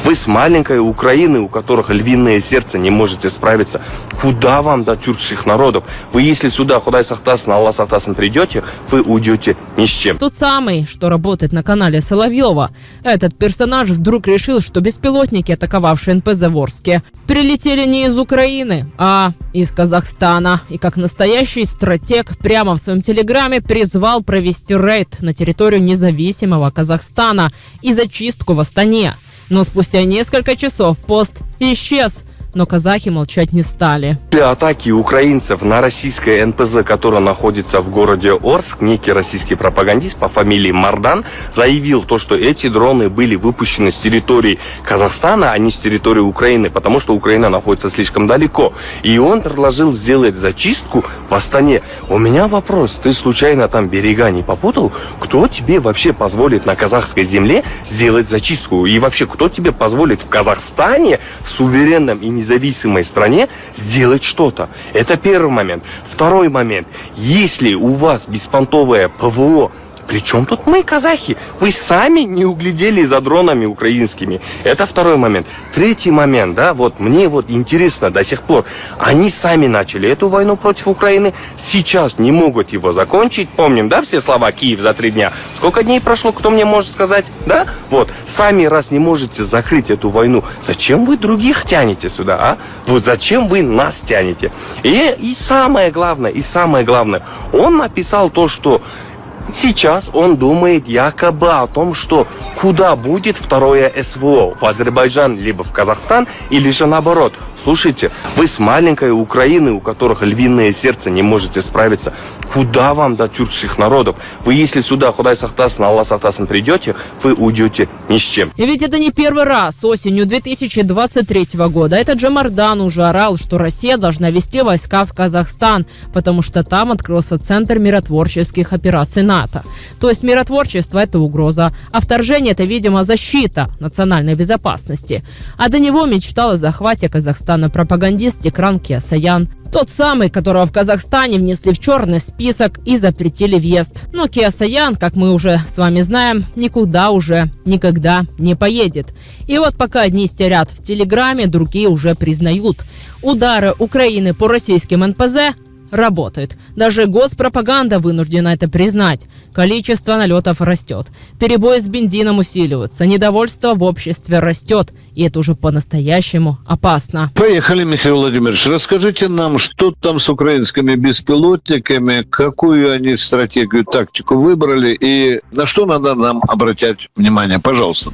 Вы с маленькой Украины, у которых львиное сердце, не можете справиться. Куда вам до тюркских народов? Вы если сюда, Худай Сахтасын, Аллах Сахтасын придете, вы уйдете ни с чем. Тот самый, что работает на канале Соловьева. Этот персонаж вдруг решил, что беспилотники, атаковавшие НПЗ в Орске, прилетели не из Украины, а из Казахстана. И как настоящий стратег прямо в своем телеграме призвал провести рейд на территорию независимого Казахстана и зачистку в Астане. Но спустя несколько часов пост исчез. Но казахи молчать не стали. После атаки украинцев на российское НПЗ, которое находится в городе Орск, некий российский пропагандист по фамилии Мардан заявил то, что эти дроны были выпущены с территории Казахстана, а не с территории Украины, потому что Украина находится слишком далеко. И он предложил сделать зачистку в Астане. У меня вопрос, ты случайно там берега не попутал? Кто тебе вообще позволит на казахской земле сделать зачистку? И вообще, кто тебе позволит в Казахстане, в суверенном и независимой стране, сделать что-то? Это первый момент. Второй момент. Если у вас беспонтовое ПВО, при чем тут мы, казахи? Вы сами не углядели за дронами украинскими. Это второй момент. Третий момент, да, вот мне вот интересно до сих пор. Они сами начали эту войну против Украины, сейчас не могут его закончить. Помним, да, все слова «Киев за 3 дня». Сколько дней прошло, кто мне может сказать? Да? Вот, сами раз не можете закрыть эту войну, зачем вы других тянете сюда, а? Вот зачем вы нас тянете? И самое главное, он написал то, что сейчас он думает якобы о том, что куда будет второе СВО, в Азербайджан, либо в Казахстан, или же наоборот. Слушайте, вы с маленькой Украины, у которых львиное сердце, не можете справиться. Куда вам до тюркских народов? Вы если сюда, Худай Сахтасын, Аллах Сахтасын придете, вы уйдете ни с чем. И ведь это не первый раз. Осенью 2023 года этот же Мардан уже орал, что Россия должна вести войска в Казахстан, потому что там открылся центр миротворческих операций НАТО. То есть миротворчество – это угроза, а вторжение – это, видимо, защита национальной безопасности. А до него мечтал о захвате Казахстана пропагандист Тигран Кеосаян. Тот самый, которого в Казахстане внесли в черный список и запретили въезд. Но Кеосаян, как мы уже с вами знаем, никуда уже никогда не поедет. И вот пока одни истерят в Телеграме, другие уже признают. Удары Украины по российским НПЗ работают. Даже госпропаганда вынуждена это признать. Количество налетов растет. Перебои с бензином усиливаются. Недовольство в обществе растет. И это уже по-настоящему опасно. Поехали, Михаил Владимирович. Расскажите нам, что там с украинскими беспилотниками, какую они стратегию, тактику выбрали и на что надо нам обращать внимание. Пожалуйста.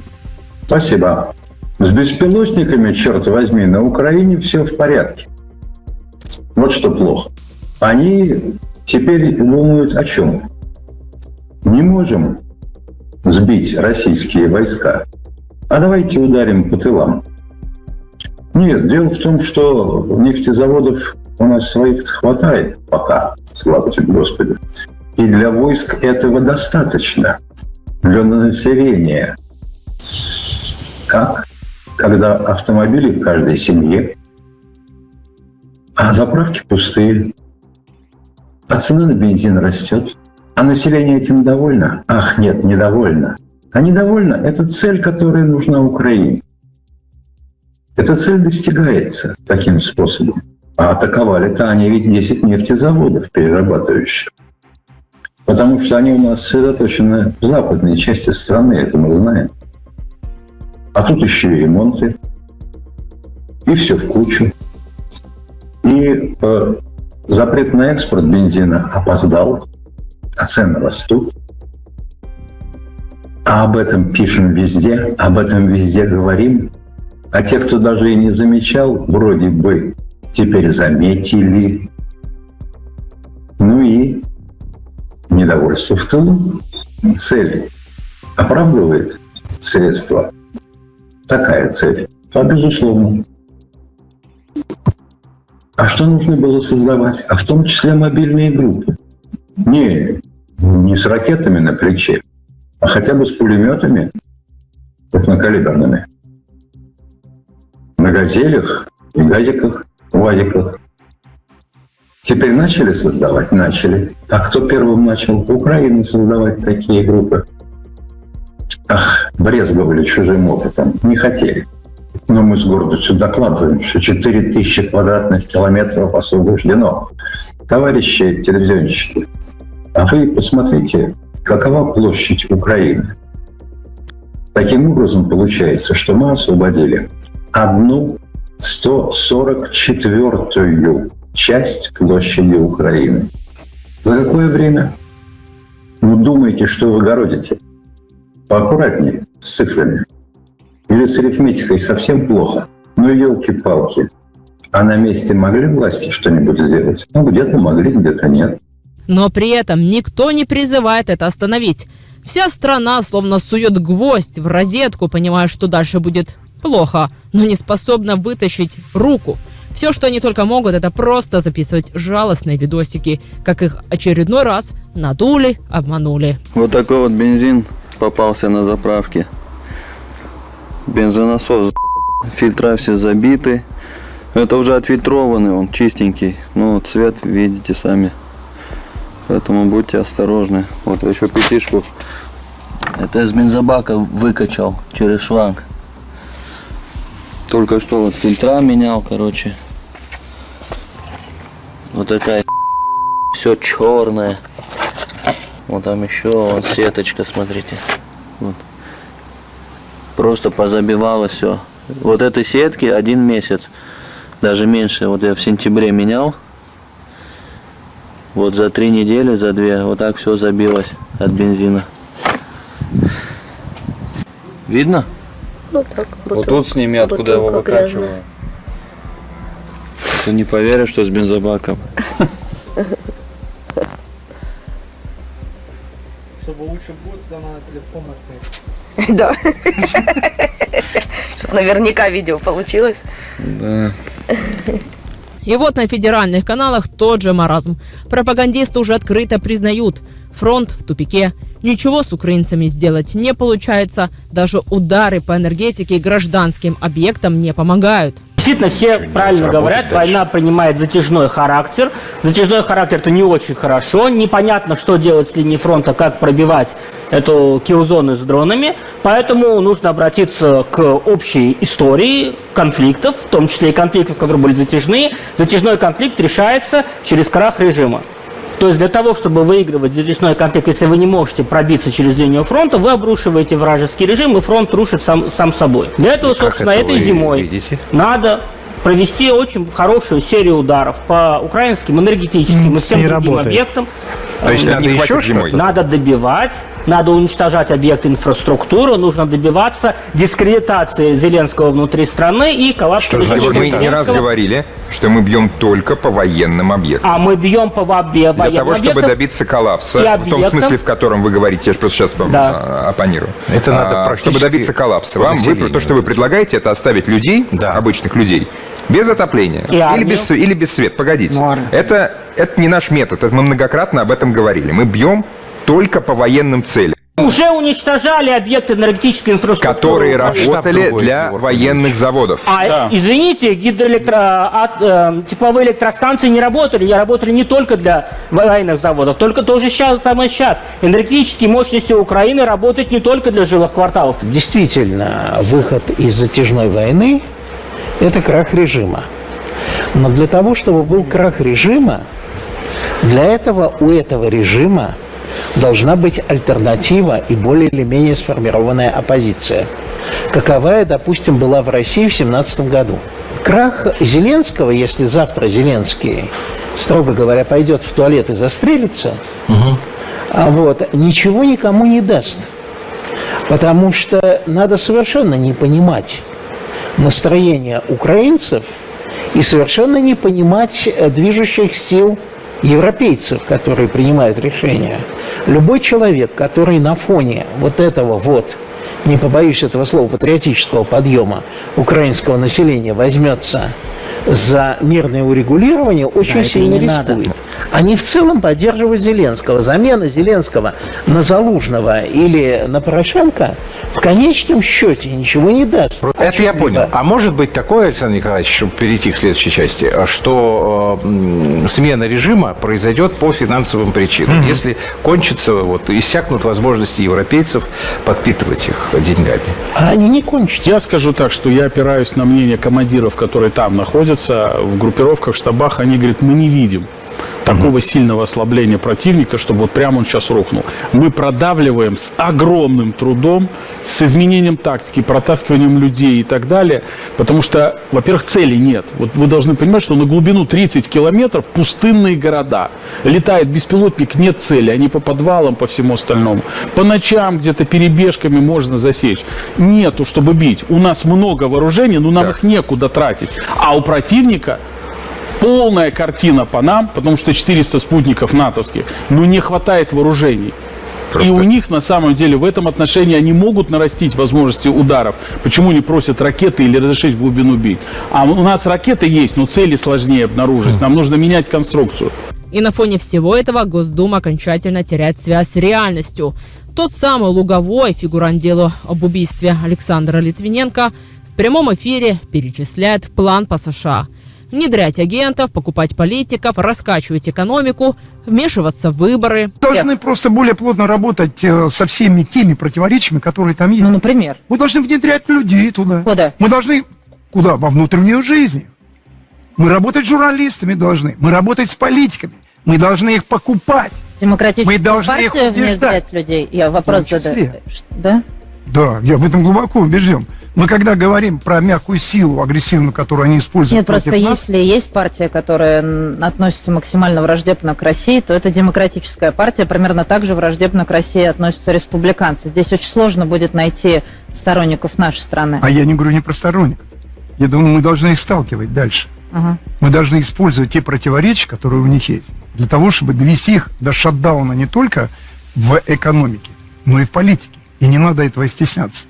Спасибо. С беспилотниками, черт возьми, на Украине все в порядке. Вот что плохо. Они теперь думают о чем? Не можем сбить российские войска, а давайте ударим по тылам. Нет, дело в том, что нефтезаводов у нас своих хватает пока, слава тебе Господи. И для войск этого достаточно. Для населения. Как? Когда автомобили в каждой семье, а заправки пустые. А цена на бензин растет. А население этим довольно? Ах, нет, недовольно. А недовольно – это цель, которая нужна Украине. Эта цель достигается таким способом. А атаковали-то они ведь 10 нефтезаводов перерабатывающих. Потому что они у нас сосредоточены в западной части страны, это мы знаем. А тут еще и ремонты. И все в кучу. И запрет на экспорт бензина опоздал, а цены растут. А об этом пишем везде, об этом везде говорим. А те, кто даже и не замечал, вроде бы теперь заметили. Ну и недовольство в тылу. Цель оправдывает средства. Такая цель. А безусловно. А что нужно было создавать? А в том числе мобильные группы. Не с ракетами на плече, а хотя бы с пулеметами крупнокалиберными. На «Газелях» и «Газиках», «УАЗиках». Теперь начали создавать? Начали. А кто первым начал? Украина создавать такие группы. Ах, брезговали чужим опытом. Не хотели. Но мы с гордостью докладываем, что 4000 квадратных километров освобождено. Товарищи телевизионщики, а вы посмотрите, какова площадь Украины. Таким образом, получается, что мы освободили 1/144 часть площади Украины. За какое время? Ну, думаете, что вы городите? Поаккуратнее с цифрами. Или с арифметикой совсем плохо. Ну, елки-палки. А на месте могли власти что-нибудь сделать? Ну, где-то могли, где-то нет. Но при этом никто не призывает это остановить. Вся страна словно сует гвоздь в розетку, понимая, что дальше будет плохо, но не способна вытащить руку. Все, что они только могут, это просто записывать жалостные видосики, как их очередной раз надули, обманули. Вот такой вот бензин попался на заправке. Бензонасос, фильтра все забиты. Это уже отфильтрованный, он чистенький. Ну, цвет видите сами. Поэтому будьте осторожны. Вот еще пятишку. Это из бензобака выкачал через шланг. Только что вот фильтра менял, короче. Вот такая все черное. Вот там еще вон сеточка, смотрите. Вот. Просто позабивало все. Вот этой сетки 1 месяц. Даже меньше. Вот я в сентябре менял. Вот за 3 недели, за 2, вот так все забилось от бензина. Видно? Ну так. Вот тут сними, откуда его выкачиваю. Ты не поверишь, что с бензобаком. Чтобы лучше будет, тогда надо телефон открыть. Да. Чтобы наверняка видео получилось. Да. И вот на федеральных каналах тот же маразм. Пропагандисты уже открыто признают, фронт в тупике. Ничего с украинцами сделать не получается. Даже удары по энергетике и гражданским объектам не помогают. Действительно, все правильно говорят, война принимает затяжной характер. Затяжной характер – это не очень хорошо. Непонятно, что делать с линией фронта, как пробивать эту киллзону с дронами. Поэтому нужно обратиться к общей истории конфликтов, в том числе и конфликтов, которые были затяжные. Затяжной конфликт решается через крах режима. То есть для того, чтобы выигрывать затяжной конфликт, если вы не можете пробиться через линию фронта, вы обрушиваете вражеский режим, и фронт рушит сам собой. Для этого, собственно, этой зимой надо провести очень хорошую серию ударов по украинским энергетическим и всем другим объектам. То есть надо еще что-то? Надо добивать, надо уничтожать объекты инфраструктуры, нужно добиваться дискредитации Зеленского внутри страны и коллапса режима Мы Зеленского. не раз говорили, что мы бьем только по военным объектам. А мы бьем по военным объектам. Для того, чтобы добиться коллапса, в том смысле, в котором вы говорите, я же просто сейчас вам оппонирую. Это надо практически... Чтобы добиться коллапса, то, что вы предлагаете, это оставить людей, обычных людей, без отопления или без света. Погодите. Это не наш метод. Это мы многократно об этом говорили. Мы бьем только по военным целям. Уже уничтожали объекты энергетической инфраструктуры. Которые работали для военных заводов. Извините, тепловые электростанции не работали не только для военных заводов, только тоже самое сейчас. Энергетические мощности Украины работают не только для жилых кварталов. Действительно, выход из затяжной войны – это крах режима. Но для того, чтобы был крах режима, для этого у этого режима должна быть альтернатива и более или менее сформированная оппозиция. Каковая, допустим, была в России в 2017 году. Крах Зеленского, если завтра Зеленский, строго говоря, пойдет в туалет и застрелится, ничего никому не даст. Потому что надо совершенно не понимать настроение украинцев и совершенно не понимать движущих сил европейцев, которые принимают решения. Любой человек, который на фоне вот этого не побоюсь этого слова, патриотического подъема украинского населения возьмется за мирное урегулирование очень сильно рискует. Они в целом поддерживают Зеленского. Замена Зеленского на Залужного или на Порошенко в конечном счете ничего не даст. Это я понял. А может быть такое, Александр Николаевич, чтобы перейти к следующей части, что смена режима произойдет по финансовым причинам, если кончится, иссякнут возможности европейцев подпитывать их деньгами? А они не кончатся. Я скажу так, что я опираюсь на мнение командиров, которые там находятся, в группировках, штабах. Они говорят, мы не видим такого сильного ослабления противника, чтобы прямо он сейчас рухнул. Мы продавливаем с огромным трудом, с изменением тактики, протаскиванием людей и так далее, потому что, во-первых, целей нет. Вы должны понимать, что на глубину 30 километров пустынные города. Летает беспилотник, нет цели, они по подвалам, по всему остальному. По ночам где-то перебежками можно засечь. Нету, чтобы бить. У нас много вооружений, но нам их некуда тратить. А у противника полная картина по нам, потому что 400 спутников натовских, но не хватает вооружений. И у них, на самом деле, в этом отношении они могут нарастить возможности ударов. Почему не просят ракеты или разрешить в глубину бить? А у нас ракеты есть, но цели сложнее обнаружить. Нам нужно менять конструкцию. И на фоне всего этого Госдума окончательно теряет связь с реальностью. Тот самый Луговой, фигурант дела об убийстве Александра Литвиненко, в прямом эфире перечисляет план по США. Внедрять агентов, покупать политиков, раскачивать экономику, вмешиваться в выборы. Должны просто более плотно работать со всеми теми противоречиями, которые там есть. Ну, например? Мы должны внедрять людей туда. Куда? Мы должны... Куда? Во внутреннюю жизнь. Мы работать с журналистами должны. Мы работать с политиками. Мы должны их покупать. Демократическую партию внедрять людей? Я вопрос задаю. Да? Да, я в этом глубоко убежден. Мы когда говорим про мягкую силу агрессивную, которую они используют Нет, просто нас, если есть партия, которая относится максимально враждебно к России, то это демократическая партия. Примерно так же враждебно к России относятся республиканцы. Здесь очень сложно будет найти сторонников нашей страны. А я не говорю не про сторонников. Я думаю, мы должны их сталкивать дальше. Мы должны использовать те противоречия, которые у них есть, для того, чтобы довести их до шатдауна не только в экономике, но и в политике. И не надо этого стесняться.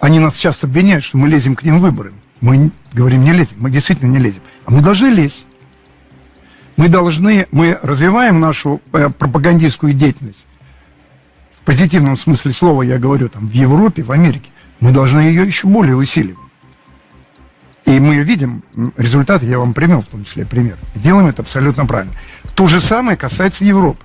Они нас часто обвиняют, что мы лезем к ним в выборы. Мы говорим, не лезем. Мы действительно не лезем. А мы должны лезть. Мы развиваем нашу пропагандистскую деятельность. В позитивном смысле слова я говорю, там, в Европе, в Америке. Мы должны ее еще более усиливать. И мы видим результаты, я вам привел в том числе пример. Делаем это абсолютно правильно. То же самое касается Европы.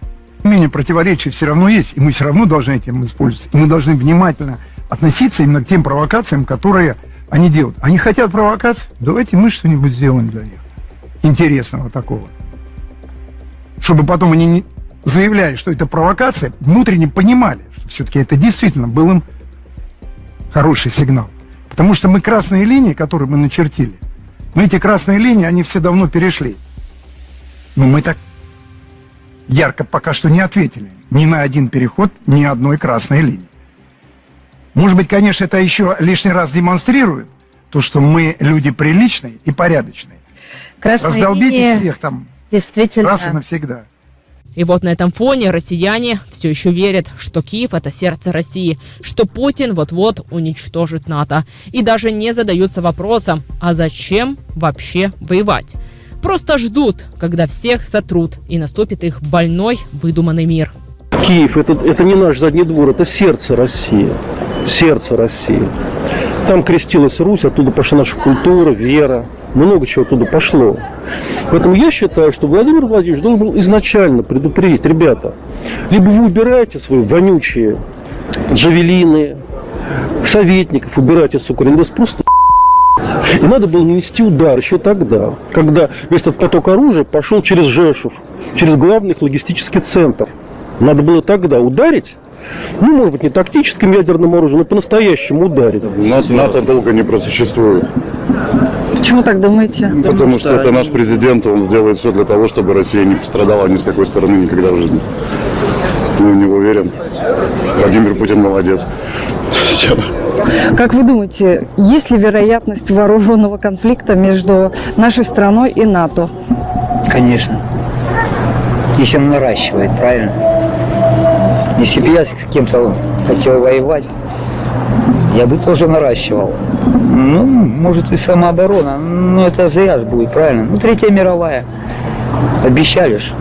Менее противоречий все равно есть, и мы все равно должны этим использоваться. И мы должны внимательно относиться именно к тем провокациям, которые они делают. Они хотят провокаций? Давайте мы что-нибудь сделаем для них. Интересного такого. Чтобы потом они не заявляли, что это провокация, внутренне понимали, что все-таки это действительно был им хороший сигнал. Потому что мы красные линии, которые мы начертили, мы эти красные линии, они все давно перешли. Но мы так ярко пока что не ответили ни на один переход, ни одной красной линии. Может быть, конечно, это еще лишний раз демонстрирует то, что мы люди приличные и порядочные. Раздолбите всех там действительно раз и навсегда. И вот на этом фоне россияне все еще верят, что Киев – это сердце России, что Путин вот-вот уничтожит НАТО. И даже не задаются вопросом, а зачем вообще воевать? Просто ждут, когда всех сотрут, и наступит их больной, выдуманный мир. Киев – это не наш задний двор, это сердце России. Сердце России. Там крестилась Русь, оттуда пошла наша культура, вера. Много чего оттуда пошло. Поэтому я считаю, что Владимир Владимирович должен был изначально предупредить: ребята, либо вы убираете свои вонючие джавелины, советников, убирайте с Украины, вас просто и надо было нанести удар еще тогда, когда весь этот поток оружия пошел через Жешув, через главный их логистический центр. Надо было тогда ударить, ну, может быть, не тактическим ядерным оружием, но по-настоящему ударить. НАТО долго не просуществует. Почему так думаете? Потому что это наш президент, он сделает все для того, чтобы Россия не пострадала ни с какой стороны никогда в жизни. Мы в него верим. Владимир Путин молодец. Все. Как вы думаете, есть ли вероятность вооруженного конфликта между нашей страной и НАТО? Конечно. Если он наращивает, правильно? Если бы я с кем-то хотел воевать, Я бы тоже наращивал. Ну, может и самооборона, но это зря будет, правильно? Ну, Третья мировая. Обещали ж.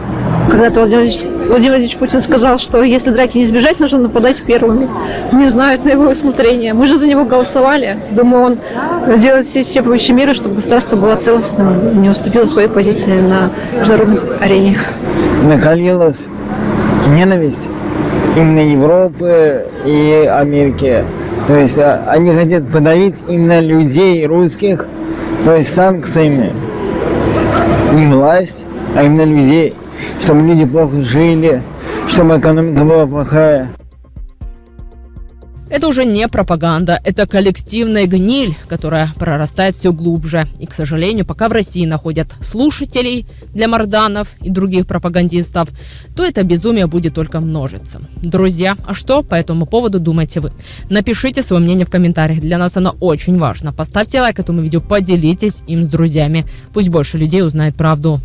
Когда-то Владимир Владимирович Путин сказал, что если драки не избежать, нужно нападать первыми. Не знают на его усмотрение. Мы же за него голосовали. Думаю, он делает все исчерпывающие меры, чтобы государство было целостным и не уступило своей позиции на международной арене. Накалилась ненависть именно Европы и Америки. То есть они хотят подавить именно людей русских, то есть санкциями. Не власть, а именно людей, чтобы люди плохо жили, чтобы экономика была плохая. Это уже не пропаганда, это коллективная гниль, которая прорастает все глубже. И, к сожалению, пока в России находят слушателей для Марданов и других пропагандистов, то это безумие будет только множиться. Друзья, а что по этому поводу думаете вы? Напишите свое мнение в комментариях, для нас оно очень важно. Поставьте лайк этому видео, поделитесь им с друзьями. Пусть больше людей узнает правду.